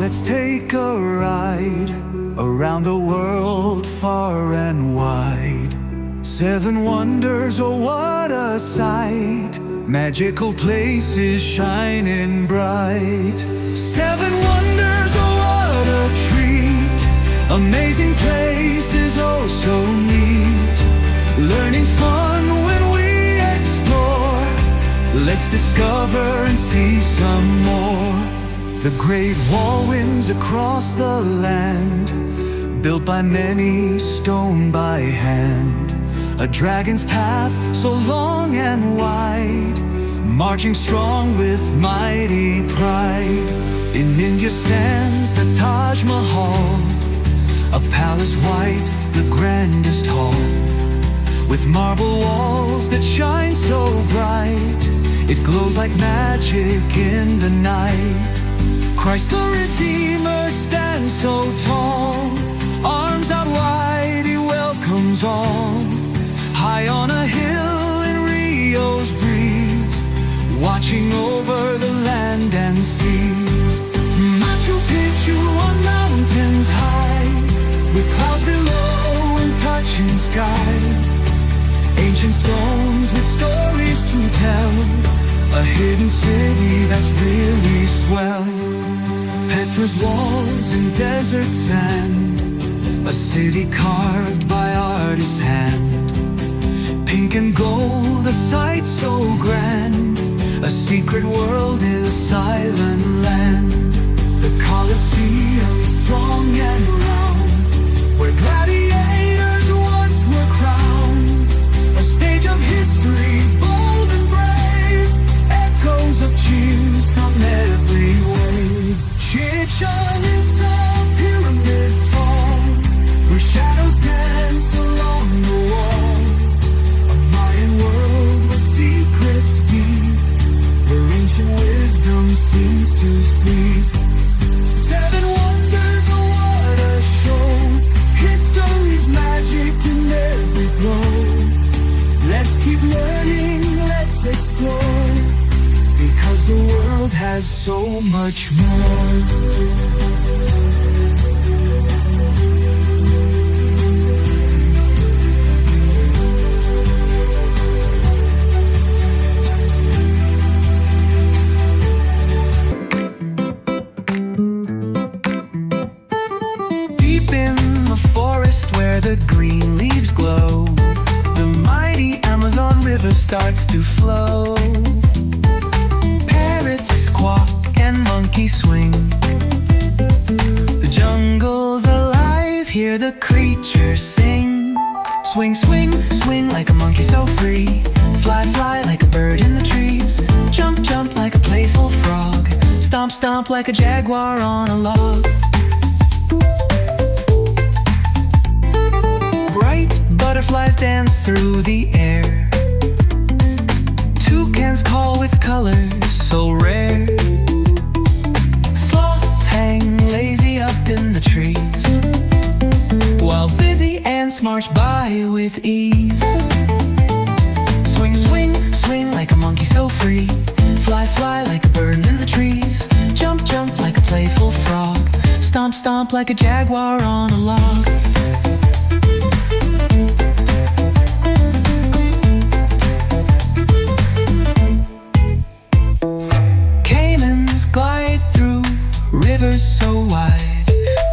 let's take a ride around the world far and wide. 7 wonders, oh what a sight, magical places shining bright. 7 wonders, oh what a treat, amazing places, oh so neat. Learning's fun when we explore, let's discover and see some more. The great wall winds across the land, built by many, stone by hand. A dragon's path so long and wide, marching strong with mighty pride. In India stands the Taj Mahal, a palace white, the grandest hall, with marble walls that shine so bright, it glows like magic in the night. Christ the Redeemer stands so tall, arms out wide, he welcomes all. High on a hill in Rio's breeze, watching over the land and seas. Machu Picchu on mountains high, with clouds below and touching sky. Ancient stones with stories to tell, a hidden city that's really swell. Petra's walls in desert sand, a city carved by artist's hand. Pink and gold, a sight so grand, a secret world in a silent land. The Colosseum strong and round, where gladiators once were crowned. A stage of history, bold and brave, echoes of cheers from every wave. Chichen Itza, pyramid tall, where shadows dance along the wall. A Mayan world with secrets deep, where ancient wisdom seems to sleep. 7 wonders, oh what a show, history's magic in every glow. Let's keep learning, let's explore, because the world has so much more. Deep in the forest where the green leaves glow, the mighty Amazon river starts to flow. Parrots squawk and monkeys swing, the jungle's alive, hear the creatures sing. Swing, swing, swing like a monkey so free, fly, fly like a bird in the trees, jump, jump like a playful frog, stomp, stomp like a jaguar on a log. Bright butterflies dance through the air, toucans call with colors so rare. Sloths hang lazy up in the trees, while busy ants march by with ease. Swing, swing, swing like a monkey so free, fly, fly like a bird in the trees, jump, jump like a playful frog, stomp, stomp like a jaguar on a log. Rivers so wide,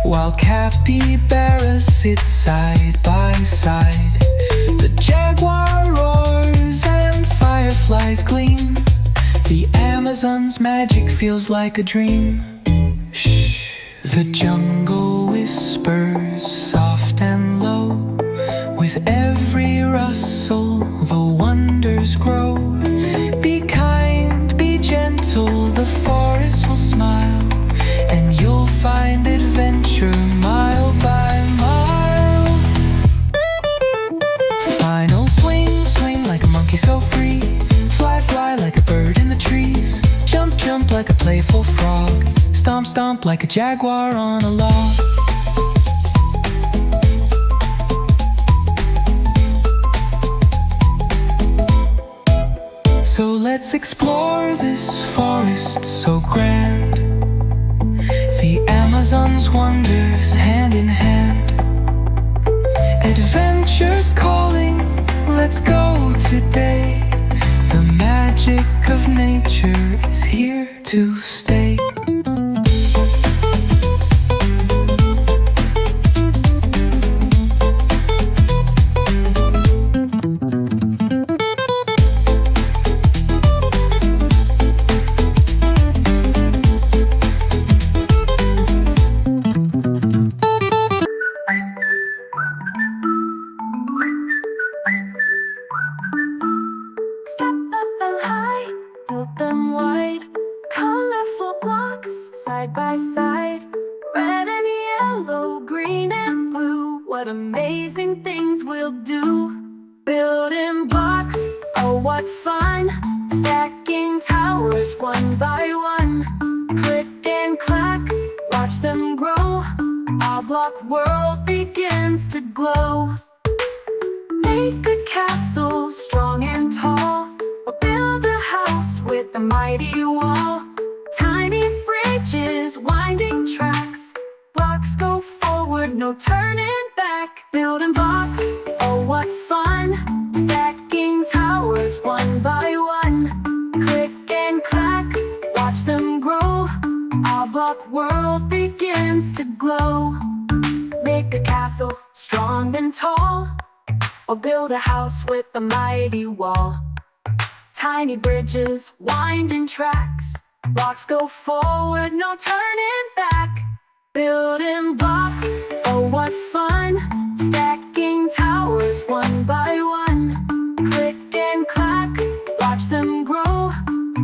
while capybaras sit side by side. The jaguar roars and fireflies gleam, the Amazon's magic feels like a dream. Shh, the jungle whispers soft and low, with every rustle the wonders grow. Be kind, be gentle, the forest will smile, and you'll find adventure mile by mile. Final swing, swing like a monkey so free, fly, fly like a bird in the trees, jump, jump like a playful frog, stomp, stomp like a jaguar on a log. So let's explore this forest so grand, the time's wonders hand in hand. Adventures calling, let's go today. The magic of nature is here to stay. Side by side, red and yellow, green and blue. What amazing things we'll do. Building blocks, oh what fun. Stacking towers one by one. Click and clack, watch them grow. Our block world begins to glow. Make a castle strong and tall, or build a house with a mighty wall. Tiny bridges, winding tracks, blocks go forward, no turning back. Building blocks, oh what fun. Stacking towers one by one. Click and clack, watch them grow. Our block world begins to glow. Make a castle strong and tall, or build a house with a mighty wall. Tiny bridges, winding tracks, blocks go forward, no turning back. Building blocks, oh what fun. Stacking towers one by one. Click and clack, watch them grow.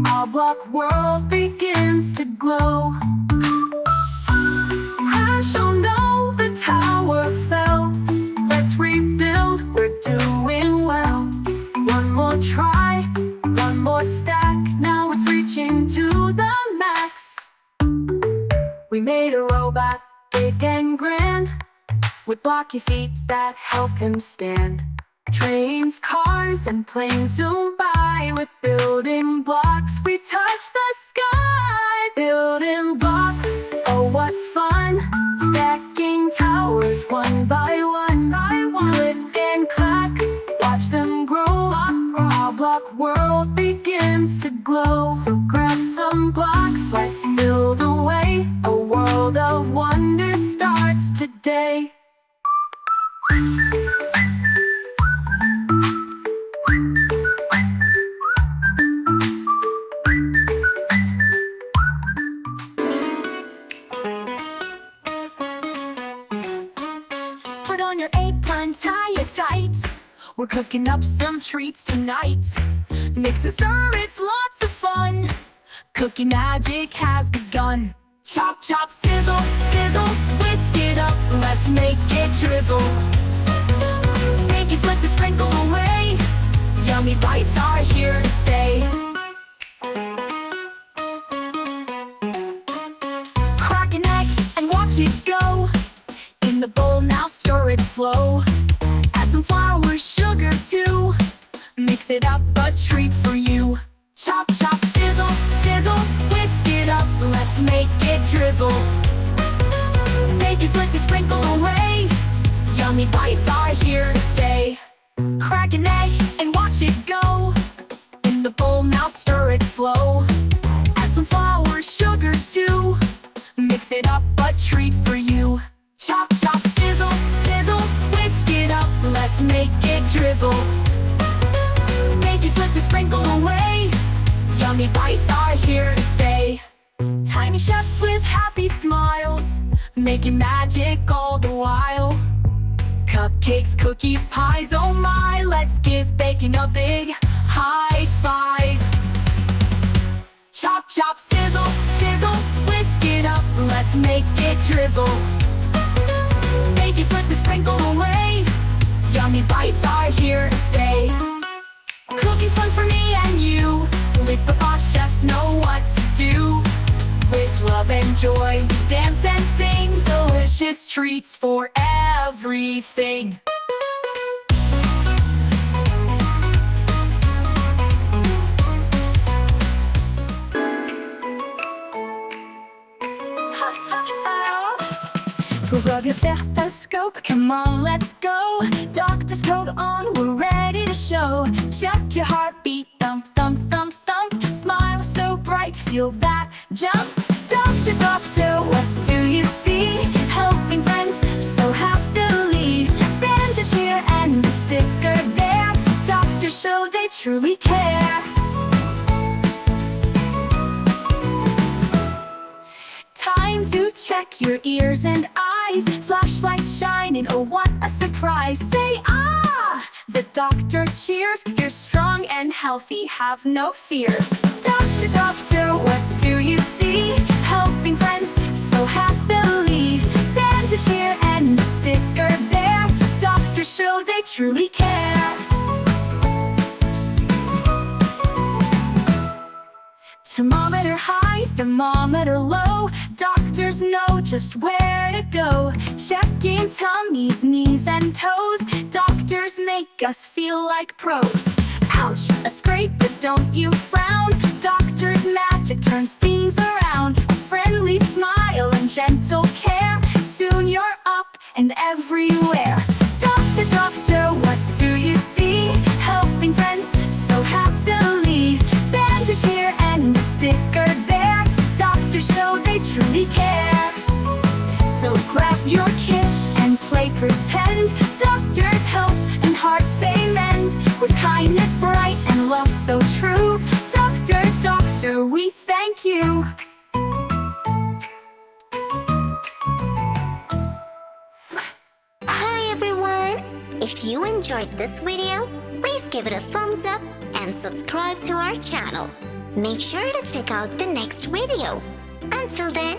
Our block world begins to glow. Crash, oh no, the tower fell. Let's rebuild, we're doing well. One more try, one more stack. Now it's reaching to the max. We made a robot, big and grand, with blocky feet that help him stand. Trains, cars, and planes zoom by. With building blocks, we touch the sky. Building blocks, oh what fun. Stacking towers one by one. Click and clack, watch them grow. Our block world begins to glow. So grab some blocks, let's build away. A world of wonder starts today. Put on your apron, tie it tight. We're cooking up some treats tonight. Mix and stir, it's lots of fun. Cookie magic has begun. Chop, chop, sizzle, sizzle, whisk it up. Let's make it drizzle. Make it flip and sprinkle away. Yummy bites are here to stay. Crack an egg and watch it go. In the bowl now, stir it slow. Add some flour, sugar too. Mix it up, a treat for you. Chop, chop, sizzle, sizzle, whisk it up. Let's make it drizzle. Make it flip and sprinkle away. Yummy bites are here to stay. Crack an egg and watch it go. In the bowl now, stir it slow. Add some flour, sugar too. Mix it up, a treat for you. Chop, chop, sizzle, sizzle, whisk it up. Let's make it drizzle. Make it flip and sprinkle away. Yummy bites are here to stay. Tiny chefs with happy smiles, making magic all the while. Cupcakes, cookies, pies, oh my. Let's give baking a big high five. Chop, chop, sizzle, sizzle, whisk it up. Let's make it drizzle. Make it flip and sprinkle away. Yummy bites are here to stay. Cooking's fun for me and you. Lipapaa chefs know what to do. With love and joy, dance and sing. Delicious treats for everything. We'll rub your stethoscope, come on, let's go. Doctor's coat on, we're ready to show. Check your heartbeat, thump, thump, thump, thump. Smile so bright, feel that jump. Doctor, doctor, what do you see? Helping friends so happily. Bandage here and a sticker there. Doctors show they truly care. Time to check your ears and eyes. Flashlight shining, oh what a surprise. Say ah! The doctor cheers. You're strong and healthy, have no fears. Doctor, doctor, what do you see? Helping friends so happily. Bandage here and a sticker there. Doctors show they truly care. Thermometer high, thermometer low. Doctors know just where to go. Checking tummies, knees and toes. Doctors make us feel like pros. Ouch, a scrape, but don't you frown. Doctors' magic turns things around. A friendly smile and gentle care. Soon you're up and everywhere. Doctor, doctor, what do you see? Helping friends so happily. Bandage here and a sticker there. Doctors show they truly care. So grab your kit and play pretend. Doctors help and hearts they mend. With kindness bright and love so true. Doctor, doctor, we thank you. Hi everyone! If you enjoyed this video, please give it a thumbs up and subscribe to our channel. Make sure to check out the next video. Until then,